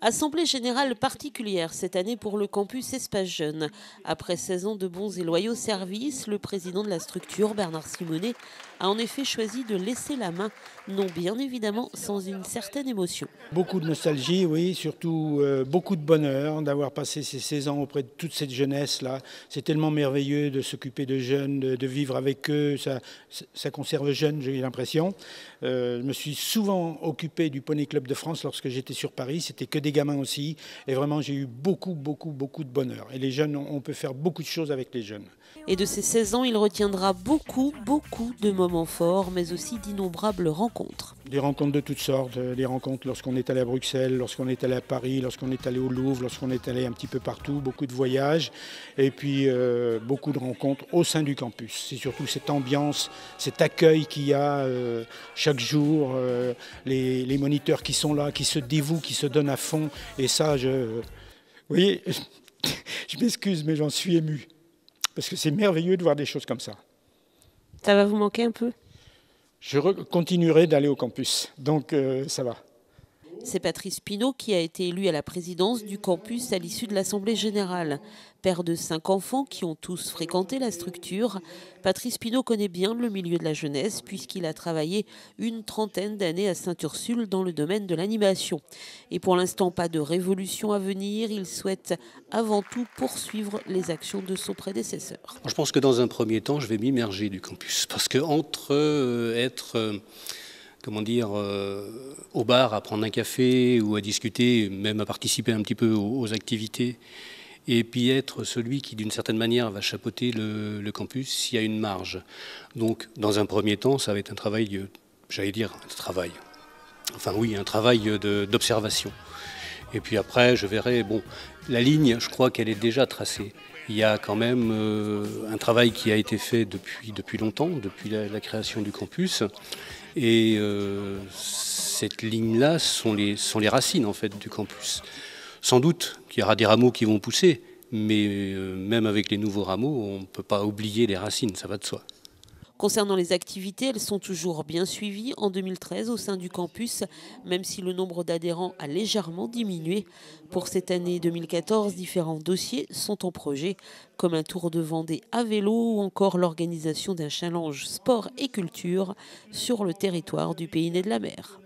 Assemblée générale particulière cette année pour le campus Espace Jeunes. Après 16 ans de bons et loyaux services, le président de la structure, Bernard Simonet, a en effet choisi de laisser la main, non bien évidemment sans une certaine émotion. Beaucoup de nostalgie, oui, surtout beaucoup de bonheur d'avoir passé ces 16 ans auprès de toute cette jeunesse-là. C'est tellement merveilleux de s'occuper de jeunes, de vivre avec eux, ça conserve jeune, j'ai l'impression. Je me suis souvent occupé du Poney Club de France lorsque j'étais sur Paris, c'était que des gamins aussi, et vraiment j'ai eu beaucoup de bonheur. Et les jeunes, on peut faire beaucoup de choses avec les jeunes. Et de ces 16 ans, il retiendra beaucoup de moments forts, mais aussi d'innombrables rencontres. Des rencontres de toutes sortes, des rencontres lorsqu'on est allé à Bruxelles, lorsqu'on est allé à Paris, lorsqu'on est allé au Louvre, lorsqu'on est allé un petit peu partout, beaucoup de voyages et puis beaucoup de rencontres au sein du campus. C'est surtout cette ambiance, cet accueil qu'il y a chaque jour, les moniteurs qui sont là, qui se dévouent, qui se donnent à fond et ça, vous voyez, je m'excuse mais j'en suis ému parce que c'est merveilleux de voir des choses comme ça. Ça va vous manquer un peu ? Je continuerai d'aller au campus, donc ça va. C'est Patrice Pinault qui a été élu à la présidence du campus à l'issue de l'Assemblée générale. Père de 5 enfants qui ont tous fréquenté la structure, Patrice Pinault connaît bien le milieu de la jeunesse puisqu'il a travaillé une trentaine d'années à Sainte-Ursule dans le domaine de l'animation. Et pour l'instant, pas de révolution à venir, il souhaite avant tout poursuivre les actions de son prédécesseur. Je pense que dans un premier temps, je vais m'immerger du campus parce que entre être au bar à prendre un café ou à discuter, même à participer un petit peu aux activités, et puis être celui qui, d'une certaine manière, va chapeauter le campus, il y a une marge. Donc, dans un premier temps, ça va être un travail, un travail d'observation. Et puis après, je verrai, la ligne, je crois qu'elle est déjà tracée. Il y a quand même un travail qui a été fait depuis longtemps, depuis la création du campus. Et cette ligne-là sont les racines en fait du campus. Sans doute qu'il y aura des rameaux qui vont pousser, mais même avec les nouveaux rameaux, on ne peut pas oublier les racines, ça va de soi. Concernant les activités, elles sont toujours bien suivies en 2013 au sein du campus, même si le nombre d'adhérents a légèrement diminué. Pour cette année 2014, différents dossiers sont en projet, comme un tour de Vendée à vélo ou encore l'organisation d'un challenge sport et culture sur le territoire du Pays Né de la Mer.